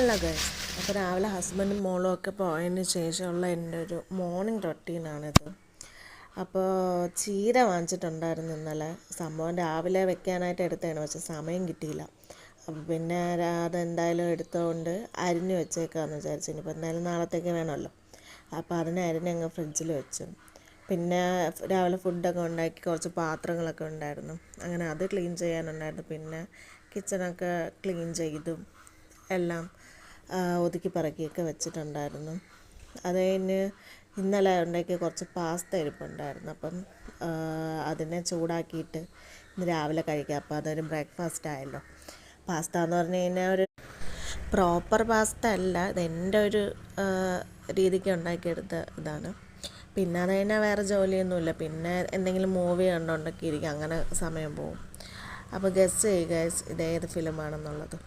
Hello guys, അപ്പോൾ രാവിലെ ഹസ്ബൻഡും മോളും ഒക്കെ പോയതിന് ശേഷമുള്ള എൻ്റെ ഒരു മോർണിംഗ് റൊട്ടീനാണിത്. അപ്പോൾ ചീര വാങ്ങിച്ചിട്ടുണ്ടായിരുന്നു ഇന്നലെ. സംഭവം രാവിലെ വെക്കാനായിട്ട് എടുത്തതാണ്, പക്ഷെ സമയം കിട്ടിയില്ല. അപ്പോൾ പിന്നെ അതെന്തായാലും എടുത്തുകൊണ്ട് അരിഞ്ഞ് വെച്ചേക്കാമെന്ന് വിചാരിച്ചു. ഇനിയിപ്പോൾ എന്തായാലും നാളത്തേക്ക് വേണമല്ലോ. അപ്പോൾ അതിനെ അരിഞ്ഞങ്ങ് ഫ്രിഡ്ജിൽ വെച്ചു. പിന്നെ രാവിലെ ഫുഡൊക്കെ ഉണ്ടാക്കി കുറച്ച് പാത്രങ്ങളൊക്കെ ഉണ്ടായിരുന്നു, അങ്ങനെ അത് ക്ലീൻ ചെയ്യാനുണ്ടായിരുന്നു. പിന്നെ കിച്ചണൊക്കെ ക്ലീൻ ചെയ്തു എല്ലാം ഒതുക്കി പറക്കിയൊക്കെ വെച്ചിട്ടുണ്ടായിരുന്നു. അത് കഴിഞ്ഞ് ഇന്നലെ ഉണ്ടാക്കിയ കുറച്ച് പാസ്ത ഇരിപ്പുണ്ടായിരുന്നു. അപ്പം അതിനെ ചൂടാക്കിയിട്ട് ഇന്ന് രാവിലെ കഴിക്കാം. അപ്പോൾ അതൊരു ബ്രേക്ക്ഫാസ്റ്റ് ആയല്ലോ. പാസ്ത എന്ന് പറഞ്ഞു കഴിഞ്ഞാൽ ഒരു പ്രോപ്പർ പാസ്ത അല്ല, ഇതെൻ്റെ ഒരു രീതിക്ക് ഉണ്ടാക്കിയെടുത്ത ഇതാണ്. പിന്നെ അത് കഴിഞ്ഞാൽ വേറെ ജോലിയൊന്നുമില്ല. പിന്നെ എന്തെങ്കിലും മൂവി കണ്ടുകൊണ്ടൊക്കെ ഇരിക്കും, അങ്ങനെ സമയം പോകും. അപ്പോൾ ഗസ് ചെയ്യുക ഇതേത് ഫിലിമാണെന്നുള്ളത്.